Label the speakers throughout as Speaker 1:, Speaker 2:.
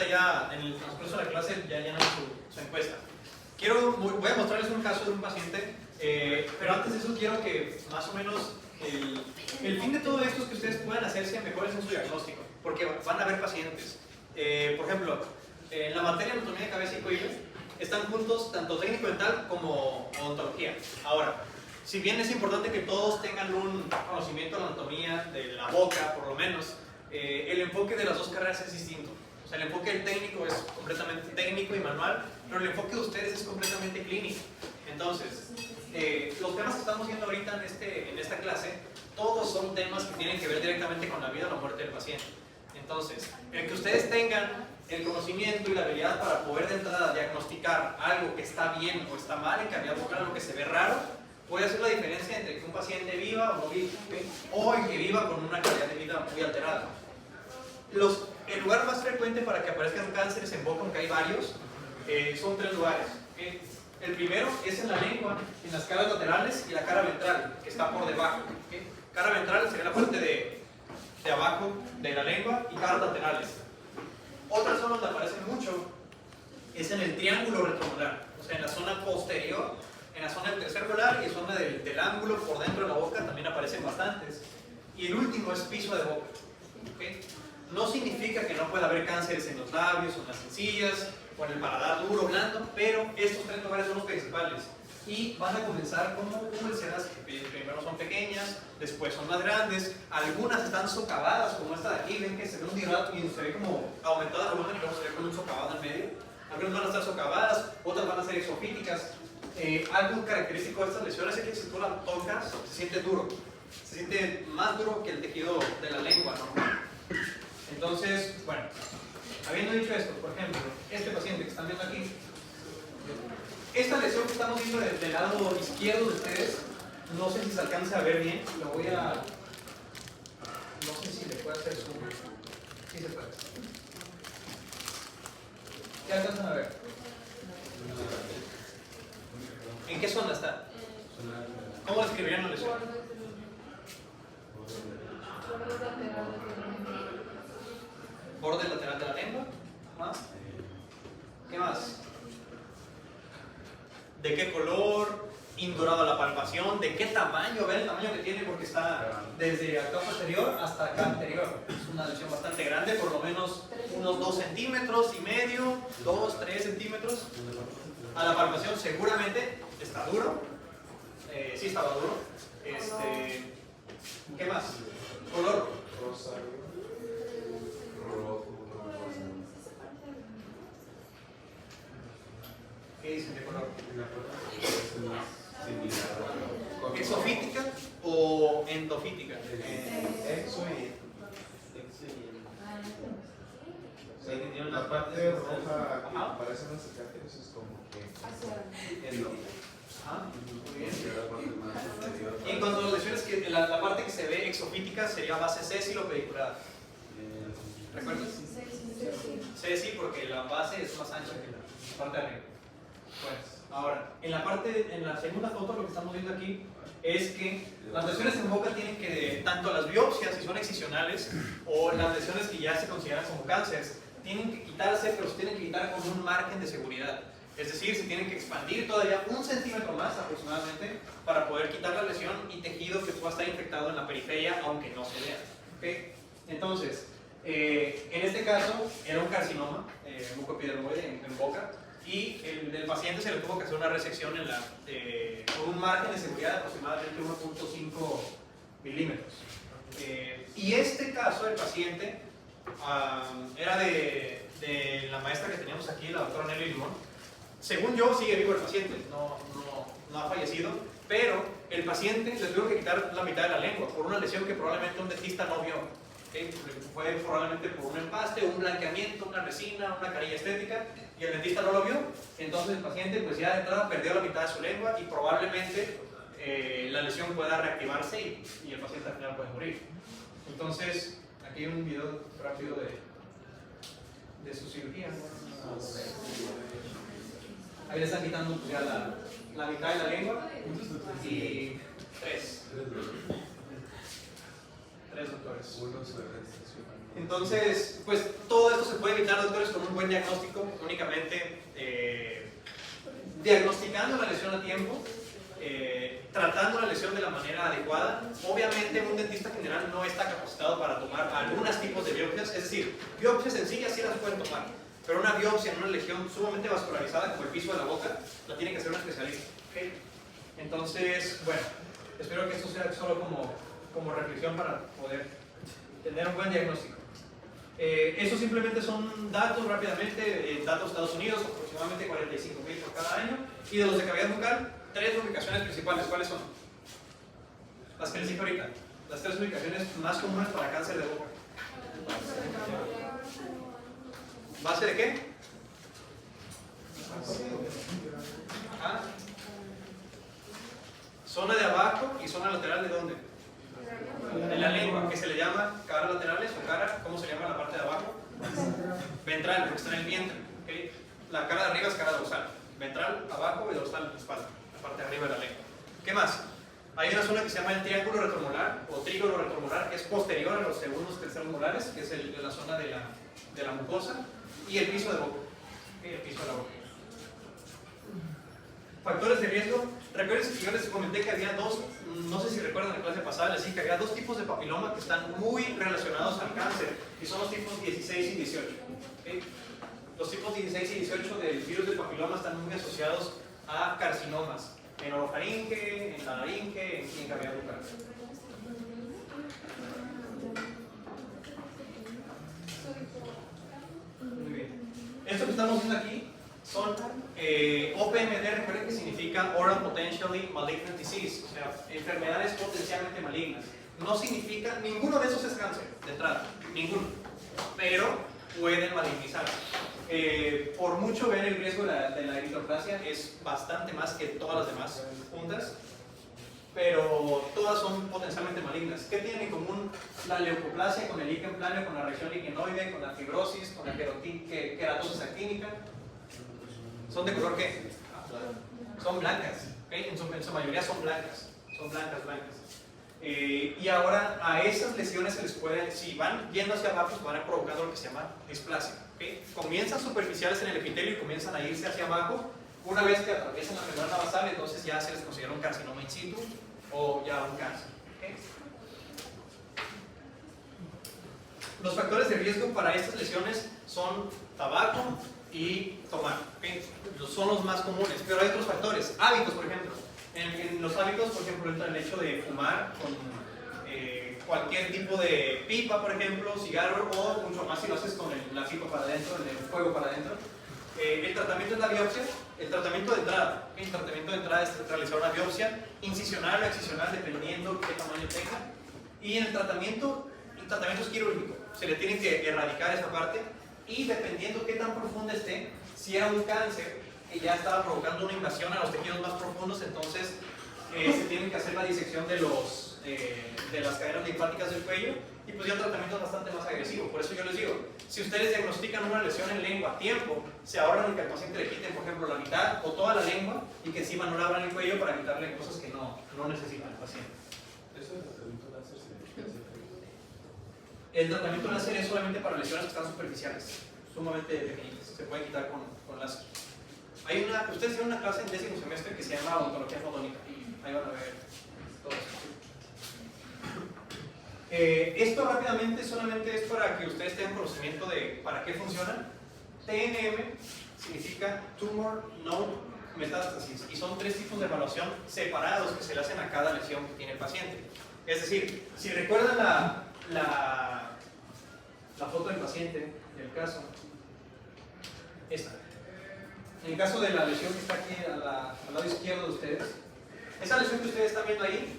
Speaker 1: ahorita ya en el transcurso de la clase ya llenan su encuesta. Voy a mostrarles un caso de un paciente, pero antes de eso quiero que más o menos el fin de todo esto es que ustedes puedan hacerse mejores en su diagnóstico, porque van a haber pacientes. Por ejemplo, en la materia de anatomía de cabeza y cuello están juntos tanto técnico dental como odontología. Ahora, si bien es importante que todos tengan un conocimiento de la anatomía de la boca, por lo menos, el enfoque de las dos carreras es distinto. O sea, el enfoque del técnico es completamente técnico y manual, pero el enfoque de ustedes es completamente clínico. Entonces, los temas que estamos viendo ahorita en esta clase, todos son temas que tienen que ver directamente con la vida o la muerte del paciente. Entonces, el que ustedes tengan el conocimiento y la habilidad para poder de entrada diagnosticar algo que está bien o está mal en cavidad bucal, algo que se ve raro, puede hacer la diferencia entre que un paciente viva o no viva, ¿okay? O en que viva con una calidad de vida muy alterada. El lugar más frecuente para que aparezcan cánceres en boca, aunque hay varios, son 3 lugares. ¿Okay? El primero es en la lengua, en las caras laterales y la cara ventral, que está por debajo. ¿Okay? Cara ventral sería la parte de abajo de la lengua y caras laterales. Otra zona donde aparecen mucho es en el triángulo retromolar, o sea, en la zona posterior, en la zona del tercer molar y zona del ángulo por dentro de la boca también aparecen bastantes. Y el último es piso de boca. ¿Okay? No significa que no pueda haber cánceres en los labios, o en las encías, o en el paladar duro, blando, pero estos 3 lugares son los principales. Y van a comenzar como úlceras, que primero son pequeñas, después son más grandes, algunas están socavadas, como esta de aquí, ven que se ve un dilato y se ve como aumentada el volumen y luego se ve con un socavado en medio. Algunas van a estar socavadas, otras van a ser exofíticas. Algo característico de estas lesiones es que si tú la tocas, se siente duro. Se siente más duro que el tejido de la lengua normal. Entonces, bueno, habiendo dicho esto, por ejemplo, este paciente que están viendo aquí, esta lesión que estamos viendo del lado izquierdo de ustedes, no sé si se alcanza a ver bien, lo voy a... no sé si le puedo hacer zoom. Sí se puede. ¿Qué alcanzan a ver? ¿En qué zona está? ¿Cómo describirían la lesión? Borde lateral de la lengua. ¿Más? ¿Qué más? ¿De qué color? Indurado a la palpación. ¿De qué tamaño? Ven el tamaño que tiene porque está desde acá posterior hasta acá anterior. Es una lesión bastante grande, por lo menos unos 2 centímetros y medio, 2, 3 centímetros. A la palpación seguramente está duro. Sí estaba duro. ¿Qué más? Color. ¿Qué dicen de color? ¿Exofítica o endofítica?
Speaker 2: Exo y la parte roja que aparece en las cicatrices como que endofítica.
Speaker 1: Muy bien. Y en cuanto a las lesiones, la parte que se ve exofítica sería base sésilo pedicular. ¿Recuerdas? Sí, porque la base es más ancha que la parte de arriba. Pues, ahora, en la segunda foto lo que estamos viendo aquí es que las lesiones en boca tienen que, tanto las biopsias, si son excisionales, o las lesiones que ya se consideran como cánceres, tienen que quitarse, pero se tienen que quitar con un margen de seguridad. Es decir, se tienen que expandir todavía 1 centímetro más aproximadamente para poder quitar la lesión y tejido que pueda estar infectado en la periferia, aunque no se vea. ¿Okay? Entonces, en este caso era un carcinoma mucoepidermoide en boca, y el paciente se le tuvo que hacer una resección con un margen de seguridad de aproximadamente 1.5 milímetros. Y este caso del paciente era de la maestra que teníamos aquí, la doctora Nelly Limón. Según yo, sigue vivo el paciente, no ha fallecido, pero el paciente le tuvo que quitar la mitad de la lengua por una lesión que probablemente un dentista no vio. ¿Okay? Fue probablemente por un empaste, un blanqueamiento, una resina, una carilla estética, y el dentista no lo vio. Entonces el paciente pues ya de entrada perdió la mitad de su lengua y probablemente la lesión pueda reactivarse y el paciente al final puede morir. Entonces, aquí hay un video rápido de su cirugía. Ahí le están quitando pues, ya la mitad de la lengua y 3 doctores.
Speaker 2: Uno se restricciona.
Speaker 1: Entonces, pues todo esto se puede evitar, doctores, con un buen diagnóstico, únicamente diagnosticando la lesión a tiempo, tratando la lesión de la manera adecuada. Obviamente un dentista general no está capacitado para tomar algunos tipos de biopsias, es decir, biopsias sencillas sí las pueden tomar, pero una biopsia en una legión sumamente vascularizada como el piso de la boca, la tiene que hacer un especialista. ¿Okay? Entonces, bueno, espero que esto sea solo como reflexión para poder tener un buen diagnóstico. Eso simplemente son datos rápidamente, datos de Estados Unidos, aproximadamente 45,000 por cada año, y de los de cavidad bucal, 3 ubicaciones principales. ¿Cuáles son? Las que les dije ahorita, las 3 ubicaciones más comunes para cáncer de boca. ¿Base de qué? ¿Ah? Zona de abajo y zona lateral, ¿de dónde? De la lengua, que se le llama cara laterales o cara, ¿cómo se llama la parte de abajo? Ventral, porque está en el vientre. ¿Okay? La cara de arriba es cara dorsal, ventral abajo y dorsal espalda, la parte de arriba de la lengua. ¿Qué más? Hay una zona que se llama el triángulo retromolar o trígono retromolar, que es posterior a los segundos y terceros molares, que es la zona de la mucosa, y el piso de boca. ¿Okay? El piso de la boca. Factores de riesgo. Recuerden que yo les comenté que había dos, no sé si recuerdan la clase pasada, les dije que había 2 tipos de papiloma que están muy relacionados al cáncer, y son los tipos 16 y 18. ¿Okay? Los tipos 16 y 18 del virus del papiloma están muy asociados a carcinomas, en orofaringe, en la laringe, en cavidad bucal. Muy bien. Esto que estamos viendo aquí son OPMD, recuerden que significa Oral Potentially Malignant Disease, o sea, enfermedades potencialmente malignas. No significa, ninguno de esos es cáncer, de entrada, ninguno, pero pueden malignizar. Por mucho ven el riesgo de la eritroplasia es bastante más que todas las demás juntas, pero todas son potencialmente malignas. ¿Qué tienen en común la leucoplasia con el líquen planeo, con la región liquenoide, con la fibrosis, con la queratosis actínica? ¿Son de color qué? Son blancas, ¿okay? En su mayoría son blancas, blancas. Y ahora a esas lesiones se les puede, si van yendo hacia abajo, van a provocando lo que se llama displasia. ¿Okay? Comienzan superficiales en el epitelio y comienzan a irse hacia abajo. Una vez que atraviesan la membrana basal, entonces ya se les considera un carcinoma in situ o ya un cáncer. ¿Okay? Los factores de riesgo para estas lesiones son tabaco y tomar. ¿Okay? Son los más comunes, pero hay otros factores. Hábitos, por ejemplo. En los hábitos, por ejemplo, entra el hecho de fumar con cualquier tipo de pipa, por ejemplo, cigarro, o mucho más si lo haces con la pipa para adentro, el fuego para adentro. El tratamiento es la biopsia. El tratamiento de entrada. El tratamiento de entrada es realizar una biopsia incisional o excisional, dependiendo qué tamaño tenga. Y en el tratamiento es quirúrgico. Se le tiene que erradicar esa parte, y dependiendo qué tan profunda esté, si era un cáncer que ya estaba provocando una invasión a los tejidos más profundos, entonces se tiene que hacer la disección de las cadenas linfáticas del cuello, y pues ya el tratamiento es bastante más agresivo. Por eso yo les digo, si ustedes diagnostican una lesión en lengua a tiempo, se ahorran que al paciente le quiten, por ejemplo, la mitad o toda la lengua, y que encima no le abran el cuello para quitarle cosas que no necesita el paciente.
Speaker 2: ¿Eso del tratamiento láser se
Speaker 1: El tratamiento láser es solamente para lesiones que están superficiales, sumamente pequeñitas, se puede quitar con láser. Ustedes tienen una clase en 10º semestre que se llama odontología fotónica, ahí van a ver todo eso. Esto rápidamente solamente es para que ustedes tengan conocimiento de para qué funciona. TNM significa Tumor Node Metastasis, y son 3 tipos de evaluación separados que se le hacen a cada lesión que tiene el paciente. Es decir, si recuerdan la foto del paciente, del caso, esta. En el caso de la lesión que está aquí al lado izquierdo de ustedes, esa lesión que ustedes están viendo ahí,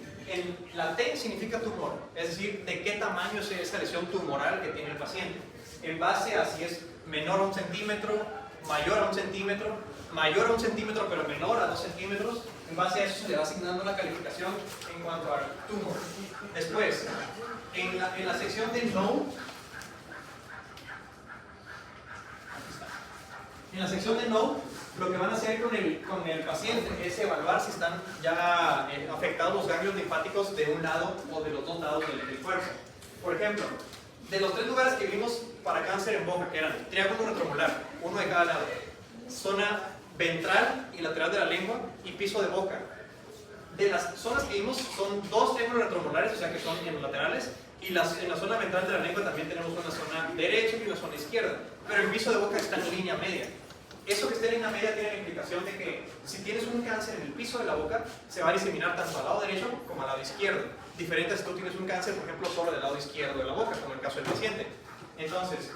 Speaker 1: la T significa tumor, es decir, de qué tamaño es esa lesión tumoral que tiene el paciente, en base a si es menor a 1 centímetro, mayor a 1 centímetro, mayor a 1 centímetro pero menor a 2 centímetros, en base a eso se le va asignando una calificación en cuanto al tumor. Después, en la sección de no, en la sección de no, lo que van a hacer con el paciente es evaluar si están ya afectados los ganglios linfáticos de un lado o de los dos lados del cuerpo. Por ejemplo, De los 3 lugares que vimos para cáncer en boca, que eran triángulo retromolar, uno de cada lado, zona ventral y lateral de la lengua y piso de boca. De las zonas que vimos son 2 triángulos retromolares, o sea que son en los laterales, y en la zona ventral de la lengua también tenemos una zona derecha y una zona izquierda, pero el piso de boca está en línea media. Eso que esté en línea media tiene la implicación de que si tienes un cáncer en el piso de la boca, se va a diseminar tanto al lado derecho como al lado izquierdo. Diferente si tú tienes un cáncer, por ejemplo, solo del lado izquierdo de la boca, como en el caso del paciente. Entonces,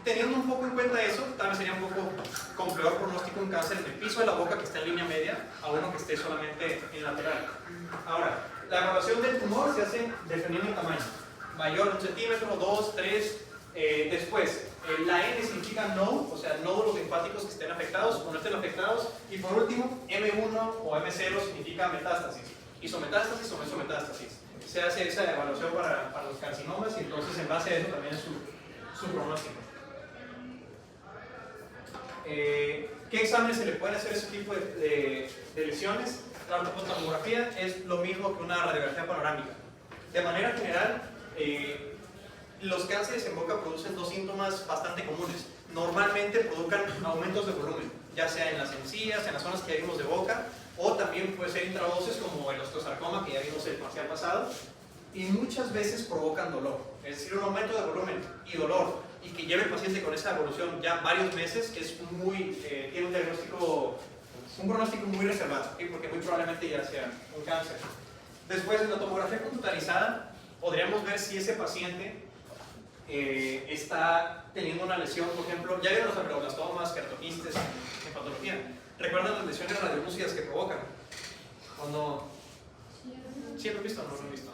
Speaker 1: teniendo un poco en cuenta eso, tal vez sería un poco con peor pronóstico un cáncer en el piso de la boca que está en línea media a uno que esté solamente en lateral. Ahora, la evaluación del tumor se hace dependiendo del tamaño. Mayor 1 centímetro, 2, 3. Después, la N significa no, o sea, nódulos linfáticos que estén afectados o no estén afectados. Y por último, M1 o M0 significa metástasis. Isometástasis o mesometástasis. Se hace esa evaluación para los carcinomas y entonces en base a eso también es su pronóstico. ¿Qué exámenes se le pueden hacer a ese tipo de lesiones? La ortofontomografía es lo mismo que una radiografía panorámica. De manera general, los cánceres en boca producen 2 síntomas bastante comunes. Normalmente provocan aumentos de volumen, ya sea en las encías, en las zonas que ya vimos de boca, o también puede ser intraóseos como el osteosarcoma que ya vimos el parcial pasado, y muchas veces provocan dolor. Es decir, un aumento de volumen y dolor, y que lleve el paciente con esa evolución ya varios meses, es tiene un pronóstico muy reservado, ¿sí? Porque muy probablemente ya sea un cáncer. Después, en la tomografía computarizada, podríamos ver si ese paciente está teniendo una lesión, por ejemplo, ya vieron los ameloplastomas, keratoquistes en patología. ¿Recuerdan las lesiones radiolúcidas que provocan? Cuando... ¿Sí lo han visto o no lo han visto?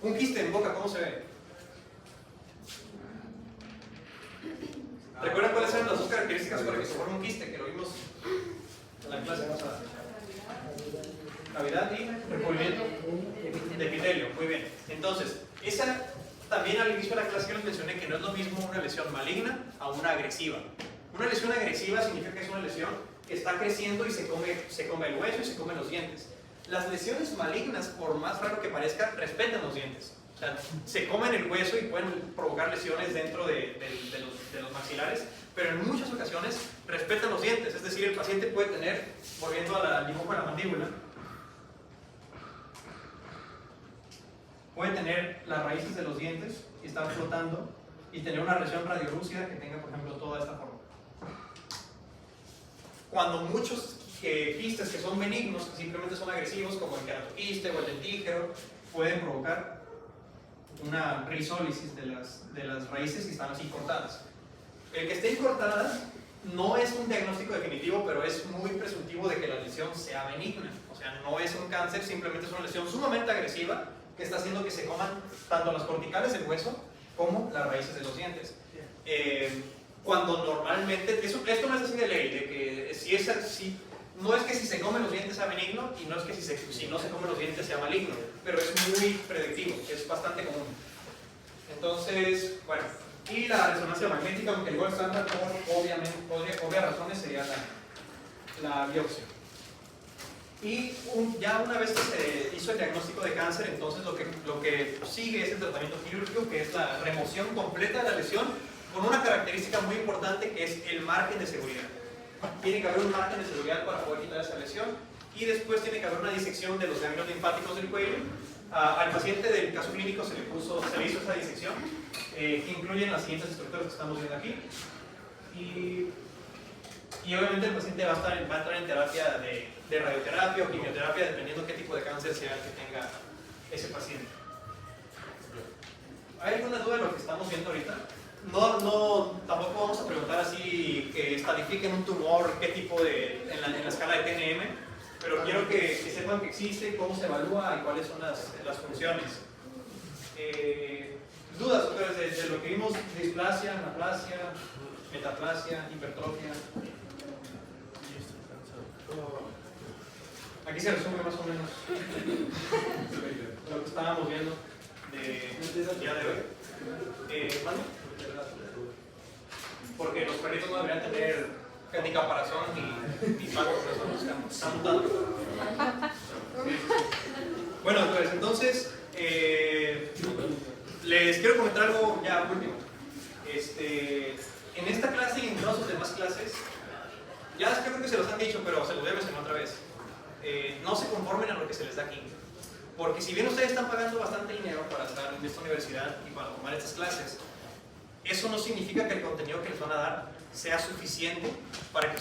Speaker 1: Un quiste en boca, ¿cómo se ve? ¿Recuerdan cuáles eran las 2 características para que se forme un quiste? Que lo vimos en la clase pasada. Cavidad y recubrimiento de epitelio. Muy bien. Entonces, esa también al inicio de la clase yo les mencioné que no es lo mismo una lesión maligna a una agresiva. Una lesión agresiva significa que es una lesión que está creciendo y se come el hueso y se come los dientes. Las lesiones malignas, por más raro que parezca, respetan los dientes. O sea, se comen el hueso y pueden provocar lesiones dentro de los maxilares, pero en muchas ocasiones respetan los dientes. Es decir, el paciente puede tener, volviendo al dibujo de la mandíbula, puede tener las raíces de los dientes y estar flotando y tener una lesión radiolúcida que tenga, por ejemplo, toda esta forma. Cuando muchos quistes que son benignos, que simplemente son agresivos, como el keratoquiste o el dentígero, pueden provocar una rizólisis de las raíces y están así cortadas. El que estén cortadas no es un diagnóstico definitivo, pero es muy presuntivo de que la lesión sea benigna. O sea, no es un cáncer, simplemente es una lesión sumamente agresiva que está haciendo que se coman tanto las corticales del hueso como las raíces de los dientes. Cuando normalmente, esto no es así de ley, de que no es que si se comen los dientes sea benigno y no es que si no se comen los dientes sea maligno, pero es muy predictivo, es bastante común. Entonces, bueno, y la resonancia magnética, aunque el gold estándar por obvias razones sería la biopsia. Y ya una vez que se hizo el diagnóstico de cáncer, entonces lo que sigue es el tratamiento quirúrgico, que es la remoción completa de la lesión, con una característica muy importante que es el margen de seguridad. Tiene que haber un margen de seguridad para poder quitar esa lesión, y después tiene que haber una disección de los ganglios linfáticos del cuello. Al paciente del caso clínico se le hizo esa disección, que incluyen las siguientes estructuras que estamos viendo aquí. Y obviamente el paciente va a entrar en terapia de radioterapia o quimioterapia, dependiendo qué tipo de cáncer sea el que tenga ese paciente. ¿Hay alguna duda de lo que estamos viendo ahorita? Tampoco vamos a preguntar así que estadifiquen un tumor, qué tipo en la escala de TNM, pero quiero que sepan que existe, cómo se evalúa y cuáles son las funciones. ¿Dudas de lo que vimos? Displasia, anaplasia, metaplasia, hipertrofia. Aquí se resume más o menos lo que estábamos viendo del día de hoy. ¿Vale? Porque los perritos no deberían tener ni caparazón ni pago, están mutando. Bueno, pues entonces Les quiero comentar algo ya último. En esta clase y en todas sus demás clases, ya creo que se los han dicho, pero se los voy a mencionar otra vez. No se conformen a lo que se les da aquí. Porque si bien ustedes están pagando bastante dinero para estar en esta universidad y para tomar estas clases, eso no significa que el contenido que les van a dar sea suficiente para que